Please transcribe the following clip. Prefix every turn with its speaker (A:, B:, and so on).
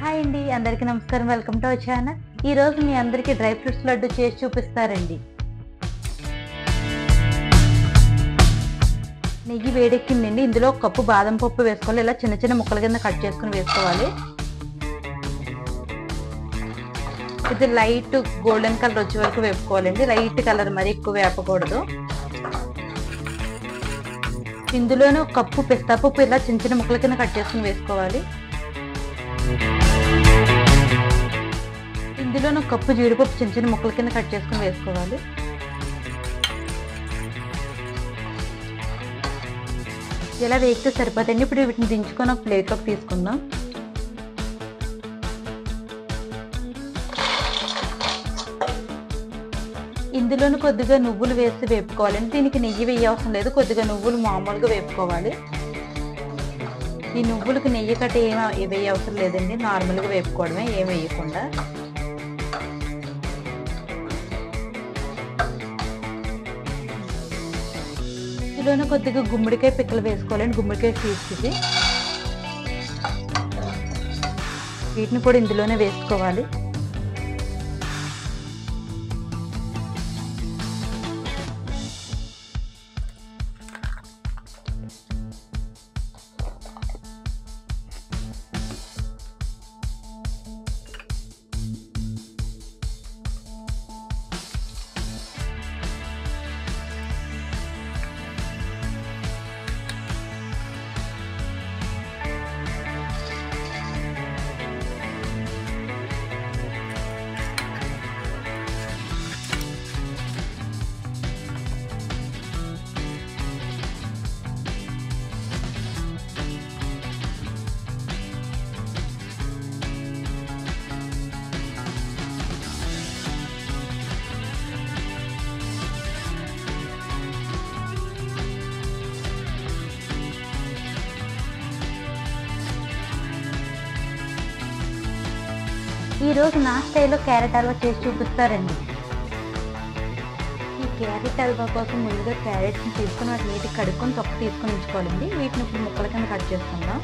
A: Hi అండి, అందరికీ నమస్కారం. Welcome to our channel. ఈరోజు మీ అందరికీ డ్రై ఫ్రూట్స్ లడ్డు చేసి చూపిస్తారండి. నెయ్యి వేడెక్కిందండి. ఇందులో ఒక కప్పు బాదం పప్పు వేసుకోవాలి. ఇలా చిన్న చిన్న ముక్కల కింద కట్ చేసుకుని వేసుకోవాలి. ఇది లైట్ గోల్డెన్ కలర్ వచ్చే వరకు వేపుకోవాలండి. లైట్ కలర్ మరి ఎక్కువ వేపకూడదు. ఇందులోనే ఒక కప్పు పిస్తా పప్పు ఇలా చిన్న చిన్న ముక్కల కింద కట్ చేసుకుని వేసుకోవాలి. ఇందులోనే ఒక కప్పు జీడిపప్పు చిన్న చిన్న ముక్కల కింద కట్ చేసుకుని వేసుకోవాలి. ఇలా వేగితే సరిపోతుంది. ఇప్పుడు వీటిని దించుకొని ఒక ప్లేట్లోకి తీసుకుందాం. ఇందులోనే కొద్దిగా నువ్వులు వేసి వేపుకోవాలండి. దీనికి నెయ్యి వేయ అవసరం లేదు. కొద్దిగా నువ్వులు మామూలుగా వేపుకోవాలి. ఈ నువ్వులకు నెయ్యి కట్ట ఏమి వేయ అవసరం లేదండి. నార్మల్గా వేపుకోవడమే, ఏం వేయకుండా. ఇందులోనే కొద్దిగా గుమ్మడికాయ పిక్కలు వేసుకోవాలండి. గుమ్మడికాయ తీసుకుని వీటిని కూడా ఇందులోనే వేసుకోవాలి. ఈరోజు నా స్టైల్లో క్యారెట్ హల్వా చేసి చూపిస్తారండి. ఈ క్యారెట్ హల్వా కోసం ముందుగా క్యారెట్ని తీసుకొని వాటి నీటికి కడుక్కొని తొక్క తీసుకొని ఉంచుకోవాలండి. వీటిని ఇప్పుడు ముక్కల కింద కట్ చేసుకుందాం.